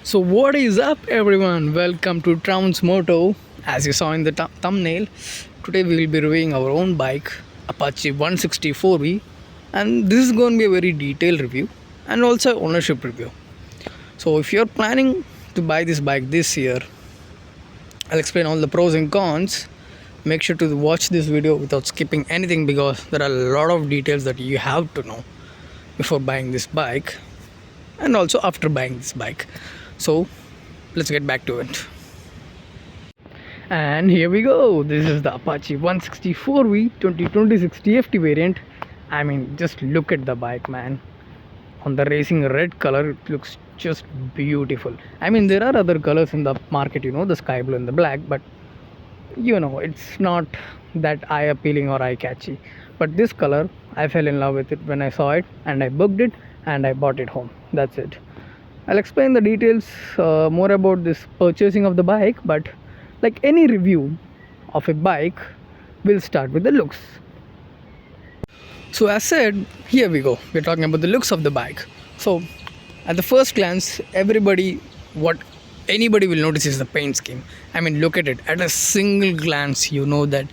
So what is up everyone? Welcome to Troun's Moto. As you saw in the thumbnail, today we will be reviewing our own bike Apache 164V, and this is going to be a very detailed review and also ownership review. So if you're planning to buy this bike this year, I'll explain all the pros and cons. Make sure to watch this video without skipping anything because there are a lot of details that you have to know before buying this bike and also after buying this bike. So let's get back to it. And here we go. This is the Apache 164V 2026 TFT variant. I mean, just look at the bike, man. On the racing red color, it looks just beautiful. I mean, there are other colors in the market, the sky blue and the black, but it's not that eye appealing or eye catchy. But this color, I fell in love with it when I saw it, and I booked it and I bought it home. That's it. I'll explain the details more about this purchasing of the bike, but like any review of a bike, we'll start with the looks. So as said, here we go. We're talking about the looks of the bike. So at the first glance, anybody will notice is the paint scheme. I mean, look at it. At a single glance, you know that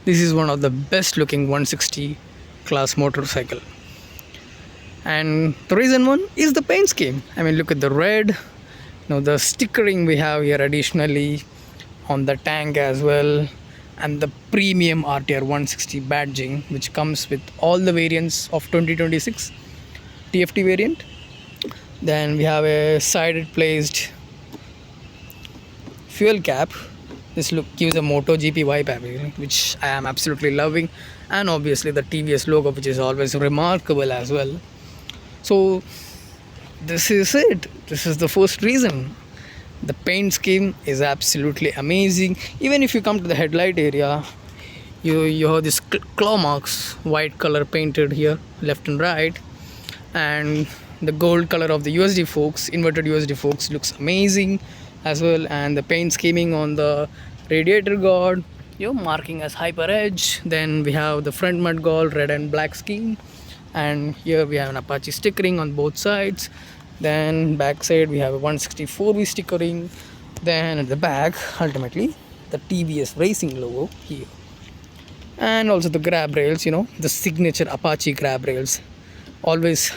this is one of the best looking 160 class motorcycle. And the reason one is the paint scheme. I mean, look at the red, the stickering we have here additionally on the tank as well, and the premium RTR 160 badging, which comes with all the variants of 2026 TFT variant. Then we have a sided placed fuel cap. This look gives a MotoGP vibe, which I am absolutely loving, and obviously the TVS logo, which is always remarkable as well. So this is it. This is the first reason. The paint scheme is absolutely amazing. Even if you come to the headlight area, you have this claw marks, white color painted here left and right, and the gold color of the USD forks, inverted USD forks, looks amazing as well. And the paint scheming on the radiator guard, marking as hyper edge. Then we have the front mud guard, red and black scheme, and here we have an Apache stickering on both sides. Then back side we have a 164V stickering. Then at the back, ultimately the TVS racing logo here, and also the grab rails, the signature Apache grab rails, always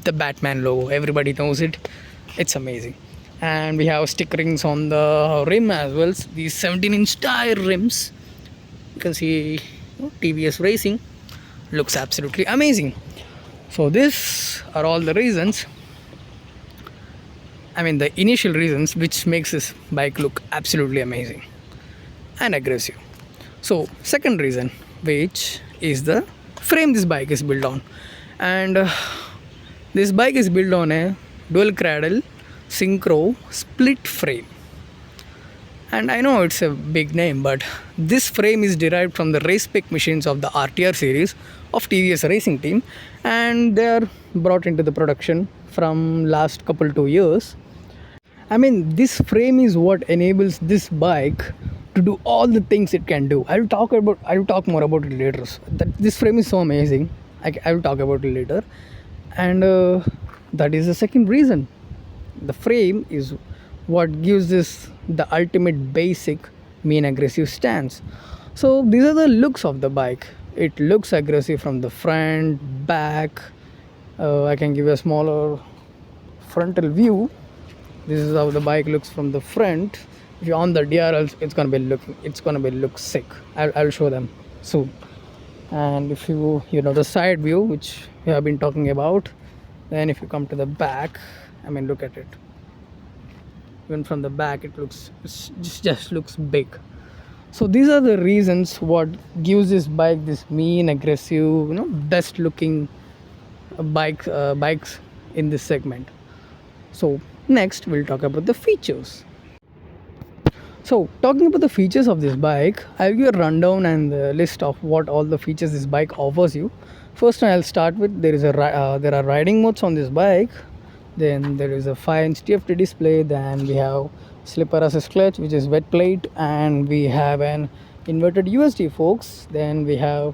the Batman logo, everybody knows it. It's amazing. And we have stickerings on the rim as well, these 17-inch tire rims. You can see TVS racing, looks absolutely amazing. So these are all the reasons, I mean the initial reasons, which makes this bike look absolutely amazing and aggressive. So second reason, which is the frame this bike is built on. And this bike is built on a dual cradle synchro split frame. And I know it's a big name, but this frame is derived from the race spec machines of the RTR series of TVS racing team, and they are brought into the production from last couple 2 years. I mean, this frame is what enables this bike to do all the things it can do. I'll talk more about it later. This frame is so amazing. I will talk about it later. And that is the second reason. The frame is what gives this the ultimate basic mean aggressive stance. So these are the looks of the bike. It looks aggressive from the front, back. I can give a smaller frontal view. This is how the bike looks from the front. If you're on the DRLs, it's gonna be look sick. I'll show them soon. And if you the side view, which we have been talking about, then if you come to the back, I mean, look at it. Even from the back, it just looks big. So these are the reasons what gives this bike this mean, aggressive, best looking bikes in this segment. So next we'll talk about the features. So talking about the features of this bike, I'll give a rundown and the list of what all the features this bike offers you. First I'll start with there are riding modes on this bike. Then there is a 5-inch TFT display. Then we have slipper assist clutch, which is wet plate, and we have an inverted USD forks. Then we have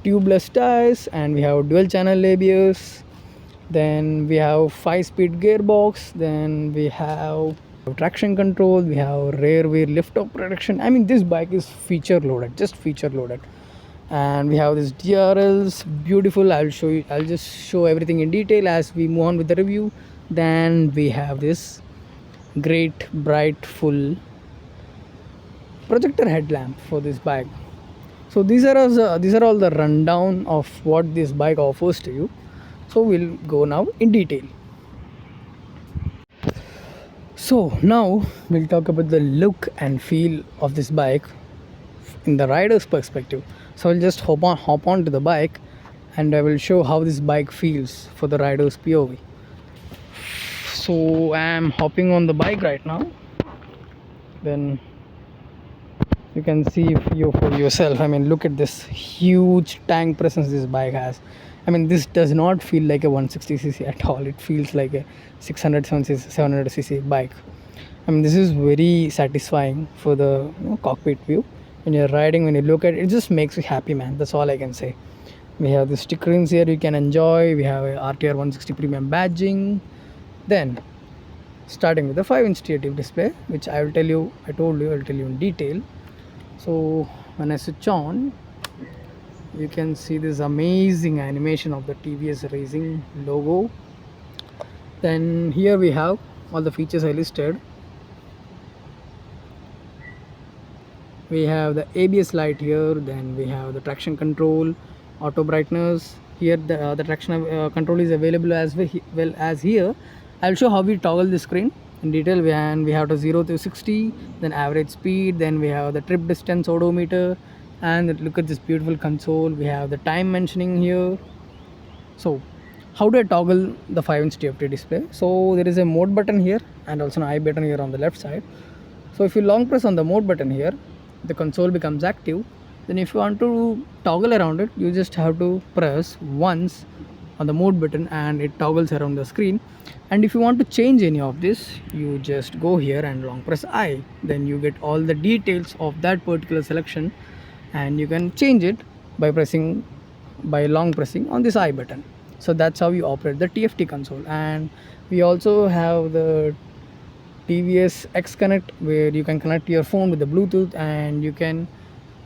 tubeless tires, and we have dual channel ABS, Then we have 5-speed gearbox. Then we have traction control. We have rear wheel lift off protection. I mean, this bike is feature loaded, just feature loaded. And we have this DRLs, beautiful. I'll show you. I'll just show everything in detail as we move on with the review. Then we have this great bright full projector headlamp for this bike. So these are all the rundown of what this bike offers to you. So we'll go now in detail. So now we'll talk about the look and feel of this bike in the rider's perspective. So I'll just hop on to the bike, and I will show how this bike feels for the rider's POV. So I'm hopping on the bike right now. Then you can see for yourself. I mean, look at this huge tank presence this bike has. I mean, this does not feel like a 160cc at all. It feels like a 700cc bike. I mean, this is very satisfying for the cockpit view. When you're riding, when you look at it, it just makes you happy, man. That's all I can say. We have the stickerings here you can enjoy. We have a RTR 160 premium badging. Then starting with the 5-inch TFT display, which I'll tell you in detail. So when I switch on, you can see this amazing animation of the TVS Racing logo. Then here we have all the features I listed. We have the ABS light here. Then we have the traction control, auto brightness. Here the traction control is available as well as here. I'll show how we toggle the screen in detail. And we have the 0 to 60, then average speed, then we have the trip distance odometer, and look at this beautiful console. We have the time mentioning here. So how do I toggle the 5-inch TFT display? So there is a mode button here and also an I button here on the left side. So if you long press on the mode button here, the console becomes active. Then if you want to toggle around it, you just have to press once on the mode button and it toggles around the screen. And if you want to change any of this, you just go here and long press I. Then you get all the details of that particular selection, and you can change it by long pressing on this I button. So that's how you operate the TFT console. And we also have the TVS X Connect, where you can connect your phone with the Bluetooth and you can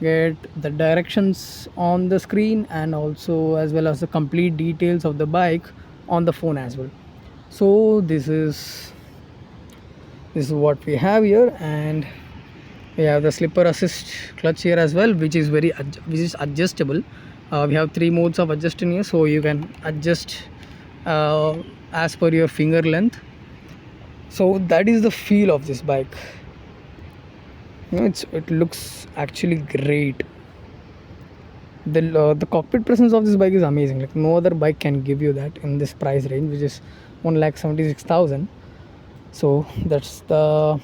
get the directions on the screen, and also as well as the complete details of the bike on the phone as well. So this is what we have here. And we have the slipper assist clutch here as well, which is adjustable. We have 3 modes of adjusting here, so you can adjust as per your finger length. So that is the feel of this bike. It looks actually great. The cockpit presence of this bike is amazing. Like no other bike can give you that in this price range, which is 1,76,000. So that's the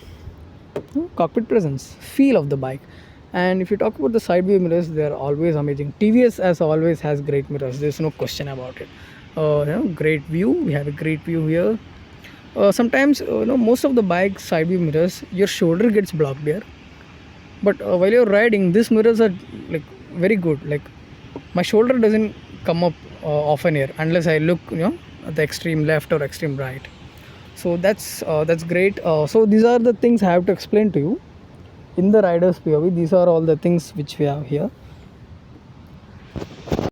cockpit presence feel of the bike. And if you talk about the side view mirrors, they are always amazing. TVS as always has great mirrors. There's no question about it. Great view. We have a great view here. Sometimes most of the bike side view mirrors, your shoulder gets blocked here. But while you're riding, these mirrors are like very good. Like my shoulder doesn't come up often here unless I look at the extreme left or extreme right. So that's great. So these are the things I have to explain to you in the rider's POV. These are all the things which we have here.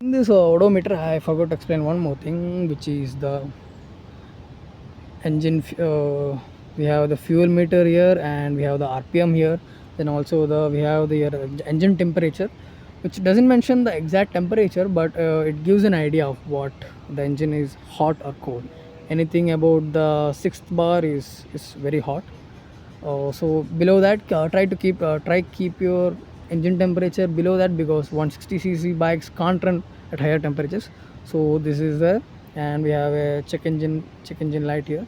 In this odometer, I forgot to explain one more thing, which is the engine. We have the fuel meter here, and we have the RPM here. Then also we have the engine temperature, which doesn't mention the exact temperature, but it gives an idea of what the engine is, hot or cold. Anything about the 6th bar is very hot. So below that, try keep your engine temperature below that, because 160cc bikes can't run at higher temperatures. So this is there. And we have a check engine light here.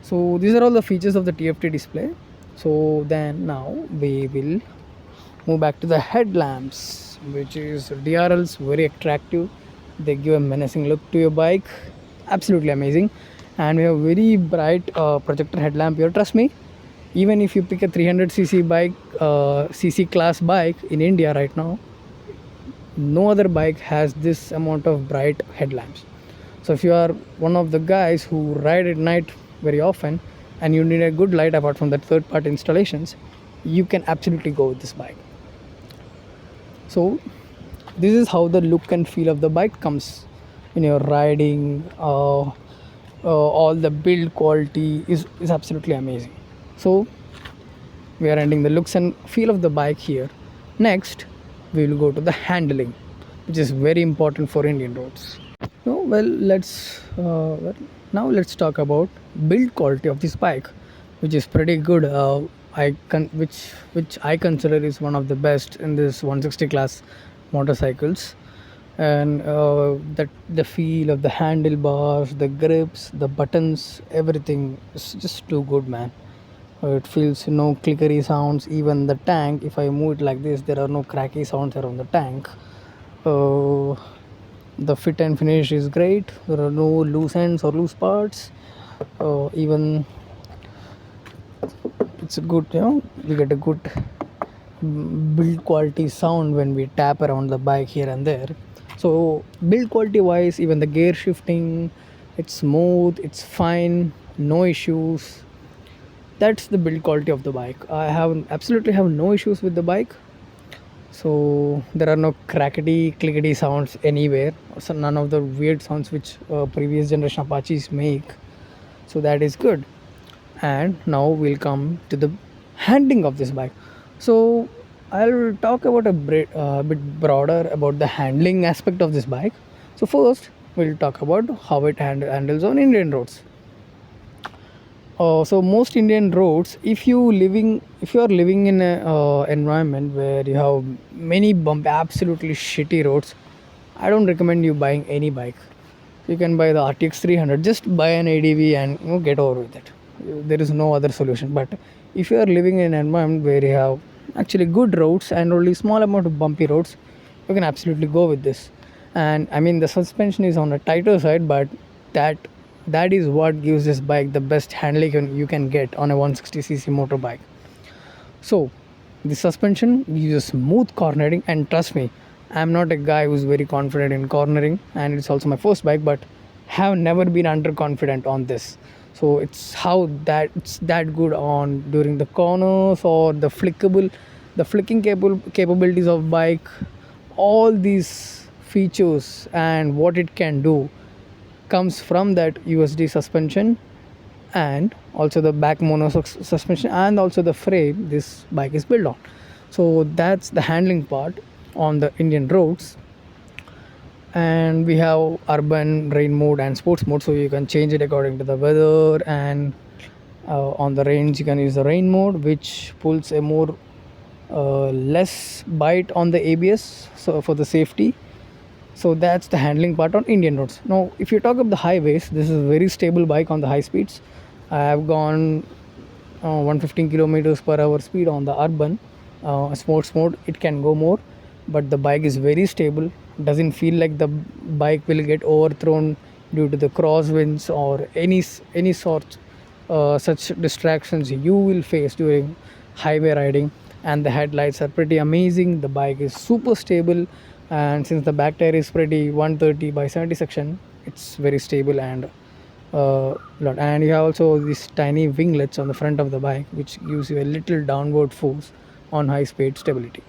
So these are all the features of the TFT display. So then now we will move back to the headlamps, which is DRLs, very attractive. They give a menacing look to your bike. Absolutely amazing. And we have very bright projector headlamp here. Trust me, even if you pick a 300cc bike, cc class bike in India right now, no other bike has this amount of bright headlamps. So if you are one of the guys who ride at night very often and you need a good light apart from that third party installations, you can absolutely go with this bike. So this is how the look and feel of the bike comes when you're riding. All the build quality is absolutely amazing. So we are ending the looks and feel of the bike here. Next we will go to the handling, which is very important for Indian roads. So now let's talk about build quality of this bike, which is pretty good. Which I consider is one of the best in this 160 class motorcycles. And that the feel of the handlebars, the grips, the buttons, everything is just too good, man. It feels no clickery sounds. Even the tank, if I move it like this, there are no cracky sounds around the tank. uh, the fit and finish is great. There are no loose ends or loose parts. Even it's a good, we get a good build quality sound when we tap around the bike here and there. So build quality wise, even the gear shifting, it's smooth, it's fine, no issues. That's the build quality of the bike. I have absolutely have no issues with the bike. So there are no crackety clickety sounds anywhere, so none of the weird sounds which previous generation Apaches make. So that is good. And now we'll come to the handling of this bike. So I'll talk about bit broader about the handling aspect of this bike. So first we'll talk about how it handles on Indian roads. So most Indian roads, if you are living in a environment where you have many bump, absolutely shitty roads, I don't recommend you buying any bike. You can buy the RTX 300. Just buy an ADV and get over with it. There is no other solution. But if you are living in an environment where you have actually good roads and only small amount of bumpy roads, you can absolutely go with this. And I mean the suspension is on a tighter side, but that that is what gives this bike the best handling you can get on a 160cc motorbike. So the suspension uses smooth cornering, and trust me, I'm not a guy who's very confident in cornering, and it's also my first bike, but have never been underconfident on this. So it's that good on during the corners or the flicking capabilities of bike. All these features and what it can do comes from that USD suspension, and also the back mono suspension, and also the frame this bike is built on. So that's the handling part on the Indian roads. And we have urban, rain mode, and sports mode, so you can change it according to the weather. And on the range you can use the rain mode, which pulls a more less bite on the ABS, so for the safety. So that's the handling part on Indian roads. Now if you talk of the highways, this is a very stable bike on the high speeds. I have gone 115 kilometers per hour speed on the urban. Sports mode it can go more, but the bike is very stable. Doesn't feel like the bike will get overthrown due to the crosswinds or any sort such distractions you will face during highway riding. And the headlights are pretty amazing. The bike is super stable, and since the back tire is pretty 130 by 70 section, it's very stable. And and you have also these tiny winglets on the front of the bike, which gives you a little downward force on high speed stability.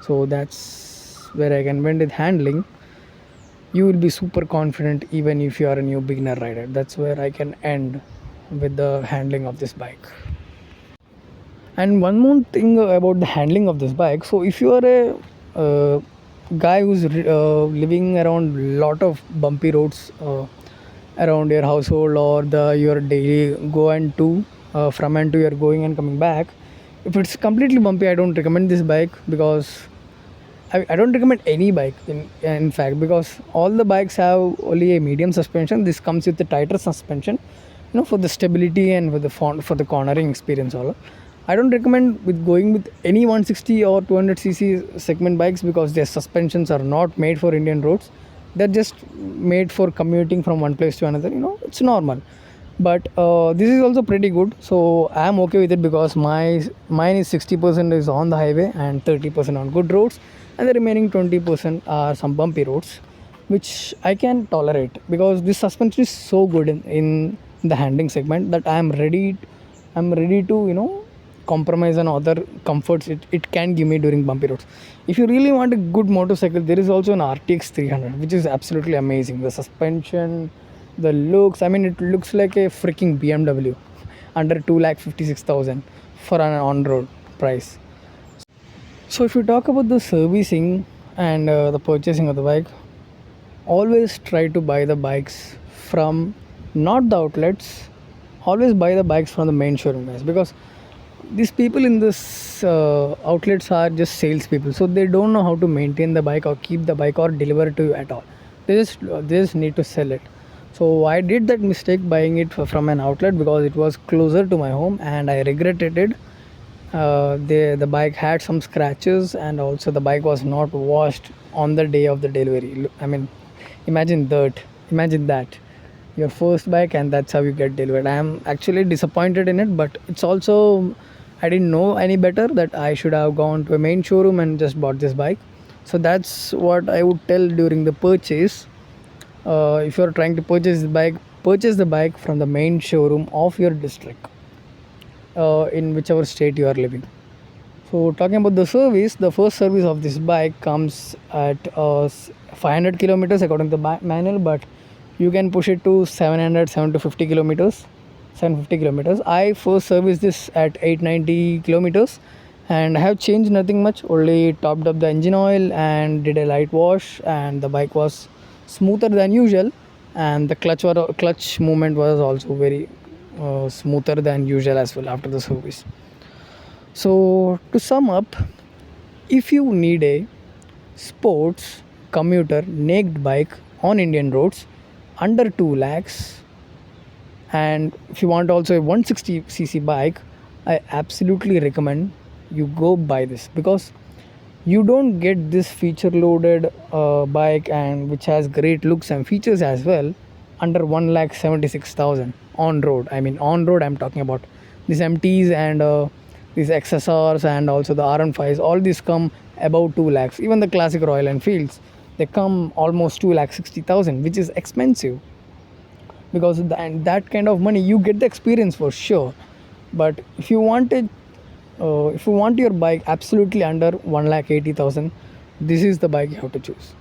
So that's where I can win with handling. You will be super confident even if you are a new beginner rider. That's where I can end with the handling of this bike. And one more thing about the handling of this bike. So if you are a guy who's living around lot of bumpy roads around your household, or your daily go and to from and to you're going and coming back, if it's completely bumpy, I don't recommend this bike. Because I don't recommend any bike in fact, because all the bikes have only a medium suspension. This comes with a tighter suspension, for the stability and for the cornering experience. All I don't recommend with going with any 160 or 200cc segment bikes, because their suspensions are not made for Indian roads. They're just made for commuting from one place to another. It's normal. But this is also pretty good, so I am okay with it, because mine is 60% is on the highway and 30% on good roads, and the remaining 20% are some bumpy roads. which I can tolerate, because this suspension is so good in the handling segment that I'm ready to compromise on other comforts it can give me during bumpy roads. If you really want a good motorcycle, there is also an RTX 300, which is absolutely amazing. The suspension, the looks, I mean, it looks like a freaking BMW under 2,56,000 for an on-road price. So if you talk about the servicing and the purchasing of the bike, always try to buy the bikes from not the outlets, always buy the bikes from the main showroom, guys, because these people in this outlets are just salespeople, so they don't know how to maintain the bike or keep the bike or deliver it to you at all. They just need to sell it. So I did that mistake buying it from an outlet because it was closer to my home, and I regretted it. The bike had some scratches, and also the bike was not washed on the day of the delivery. I mean, imagine that. Imagine that. Your first bike, and that's how you get delivered. I am actually disappointed in it, but it's also, I didn't know any better that I should have gone to a main showroom and just bought this bike. So that's what I would tell during the purchase. If you're trying to purchase the bike from the main showroom of your district, in whichever state you are living. So talking about the service, the first service of this bike comes at 500 kilometers according to the manual, but you can push it to 750 kilometers. 750 kilometers. I first serviced this at 890 kilometers, and I have changed nothing much. Only topped up the engine oil and did a light wash, and the bike was smoother than usual, and the clutch movement was also very smoother than usual as well after the service. So to sum up, if you need a sports commuter naked bike on Indian roads under 2 lakhs, and if you want also a 160cc bike, I absolutely recommend you go buy this, because you don't get this feature loaded bike, and which has great looks and features as well, under 1,76,000 on road. I mean, on road I'm talking about these MTs and these XSRs and also the R15s. All these come above 2 lakhs. Even the classic Royal Enfields, they come almost 2,60,000, which is expensive, because that kind of money you get the experience for sure. But if you want it, if you want your bike absolutely under 1,80,000, this is the bike you have to choose.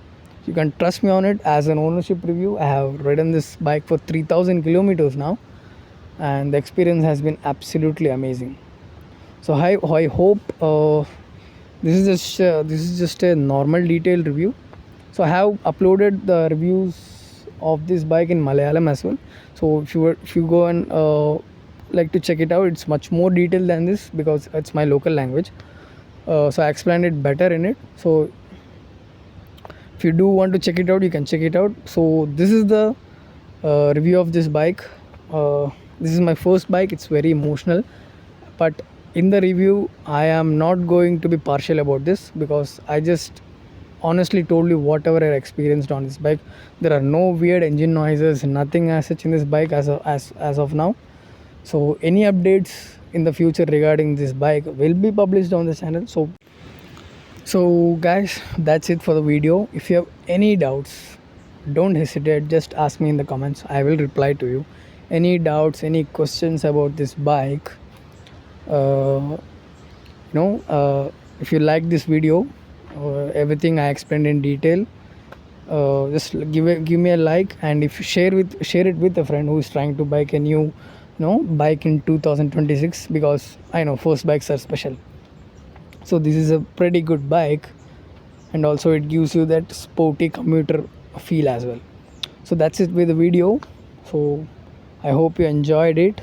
You can trust me on it. As an ownership review, I have ridden this bike for 3,000 kilometers now, and the experience has been absolutely amazing. So I hope this is just a normal detailed review. So I have uploaded the reviews of this bike in Malayalam as well. So if you go and like to check it out, it's much more detailed than this because it's my local language. So I explained it better in it. So if you do want to check it out, you can check it out. So this is the review of this bike. This is my first bike. It's very emotional, but in the review I am not going to be partial about this, because I just honestly told you whatever I experienced on this bike. There are no weird engine noises, nothing as such in this bike as of now. So any updates in the future regarding this bike will be published on the channel. So guys, that's it for the video. If you have any doubts, don't hesitate, just ask me in the comments. I will reply to you. Any doubts, any questions about this bike, if you like this video, everything I explained in detail, just give me a like, and if you share it with a friend who is trying to buy a new bike in 2026, because I know first bikes are special. So this is a pretty good bike, and also it gives you that sporty commuter feel as well. So that's it with the video. So I hope you enjoyed it.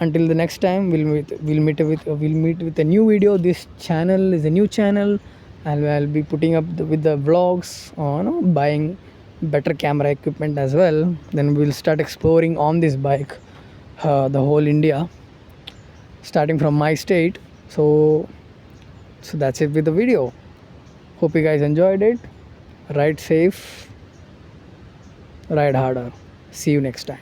Until the next time, we'll meet with a new video. This channel is a new channel, and I'll be putting up with the vlogs on buying better camera equipment as well. Then we'll start exploring on this bike the whole India, starting from my state. So that's it with the video. Hope you guys enjoyed it. Ride safe, ride harder. See you next time.